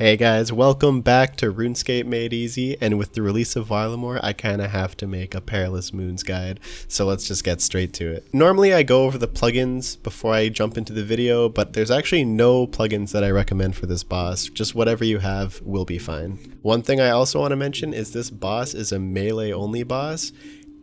Hey guys, welcome back to RuneScape Made Easy, and with the release of Varlamore, I kinda have to make a Perilous Moons guide, so let's just get straight to it. Normally I go over the plugins before I jump into the video, but there's actually no plugins that I recommend for this boss, just whatever you have will be fine. One thing I also want to mention is this boss is a melee only boss,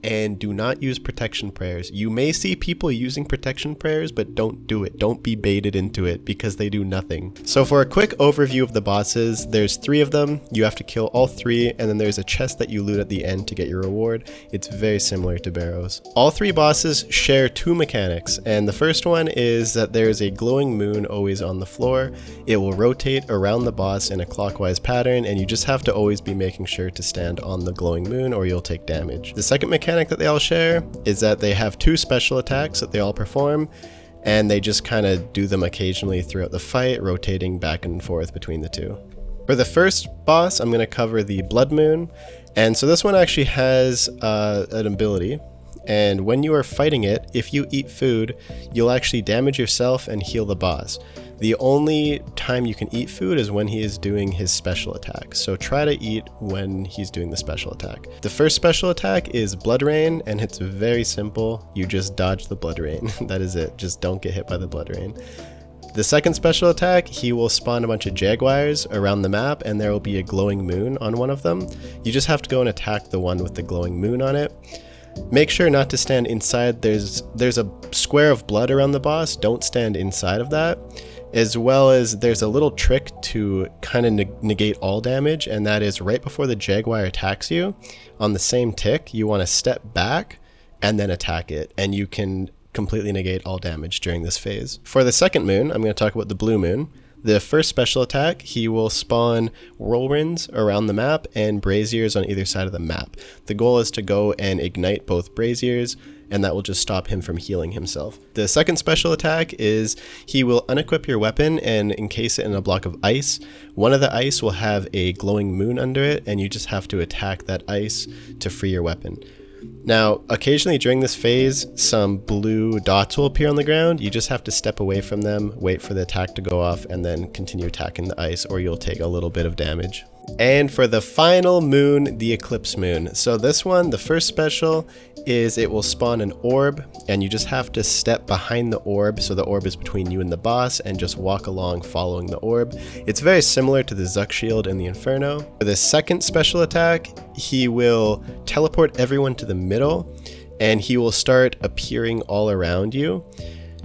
and do not use protection prayers. You may see people using protection prayers, but don't do it. Don't be baited into it because they do nothing. So for a quick overview of the bosses, there's 3 of them. You have to kill all 3, and then there's a chest that you loot at the end to get your reward. It's very similar to Barrows. All 3 bosses share 2 mechanics, and the first one is that there's a glowing moon always on the floor. It will rotate around the boss in a clockwise pattern, and you just have to always be making sure to stand on the glowing moon or you'll take damage. The second mechanic that they all share is that they have 2 special attacks that they all perform, and they just kind of do them occasionally throughout the fight, rotating back and forth between the 2. For the first boss, I'm going to cover the Blood Moon, and so this one actually has an ability, and when you are fighting it, if you eat food, you'll actually damage yourself and heal the boss. The only time you can eat food is when he is doing his special attack, so try to eat when he's doing the special attack. The first special attack is Blood Rain, and it's very simple. You just dodge the Blood Rain. That is it. Just don't get hit by the Blood Rain. The second special attack, he will spawn a bunch of jaguars around the map, and there will be a glowing moon on one of them. You just have to go and attack the one with the glowing moon on it. Make sure not to stand inside. There's a square of blood around the boss. Don't stand inside of that. As well as there's a little trick to kind of negate all damage, and that is right before the jaguar attacks you, on the same tick, you want to step back and then attack it, and you can completely negate all damage during this phase. For the second moon, I'm going to talk about the Blue Moon. The first special attack, he will spawn whirlwinds around the map and braziers on either side of the map. The goal is to go and ignite both braziers, and that will just stop him from healing himself. The second special attack is he will unequip your weapon and encase it in a block of ice. One of the ice will have a glowing moon under it, and you just have to attack that ice to free your weapon. Now, occasionally during this phase, some blue dots will appear on the ground. You just have to step away from them, wait for the attack to go off, and then continue attacking the ice, or you'll take a little bit of damage. And for the final moon, the Eclipse Moon. So this one, the first special, is it will spawn an orb, and you just have to step behind the orb, so the orb is between you and the boss, and just walk along following the orb. It's very similar to the Zuck Shield in the Inferno. For the second special attack, he will teleport everyone to the middle, and he will start appearing all around you.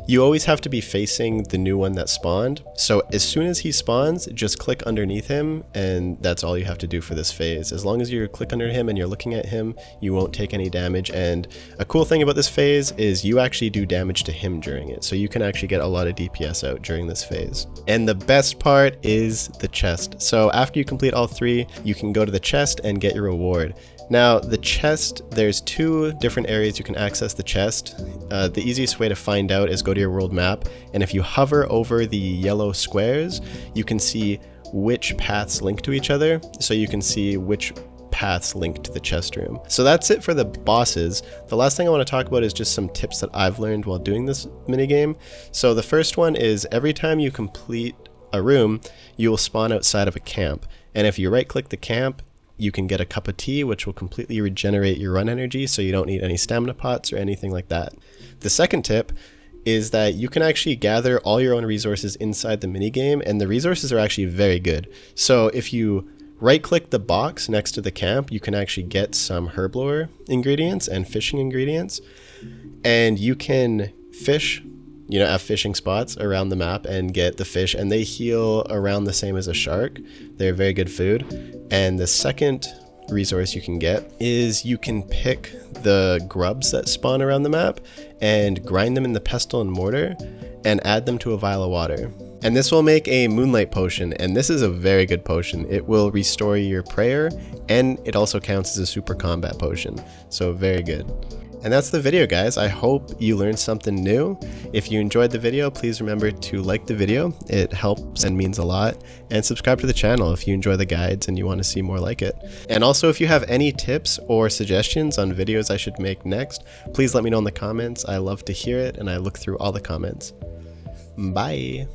You always have to be facing the new one that spawned, so as soon as he spawns, just click underneath him, and that's all you have to do for this phase. As long as you click under him and you're looking at him, you won't take any damage, and a cool thing about this phase is you actually do damage to him during it, so you can actually get a lot of DPS out during this phase. And the best part is the chest. So after you complete all 3, you can go to the chest and get your reward. Now, the chest, there's 2 different areas you can access the chest. The easiest way to find out is go to your world map, and if you hover over the yellow squares, you can see which paths link to each other, so you can see which paths link to the chest room. So that's it for the bosses. The last thing I want to talk about is just some tips that I've learned while doing this minigame. So the first one is every time you complete a room, you will spawn outside of a camp, and if you right-click the camp, you can get a cup of tea, which will completely regenerate your run energy, so you don't need any stamina pots or anything like that. The second tip is that you can actually gather all your own resources inside the minigame, and the resources are actually very good. So if you right-click the box next to the camp, you can actually get some herblore ingredients and fishing ingredients, and you can fish, have fishing spots around the map and get the fish, and they heal around the same as a shark. They're very good food. And the second resource you can get is you can pick the grubs that spawn around the map and grind them in the pestle and mortar and add them to a vial of water. And this will make a moonlight potion, and this is a very good potion. It will restore your prayer, and it also counts as a super combat potion, so very good. And that's the video, guys. I hope you learned something new. If you enjoyed the video, please remember to like the video. It helps and means a lot. And subscribe to the channel if you enjoy the guides and you want to see more like it. And also, if you have any tips or suggestions on videos I should make next, please let me know in the comments. I love to hear it, and I look through all the comments. Bye.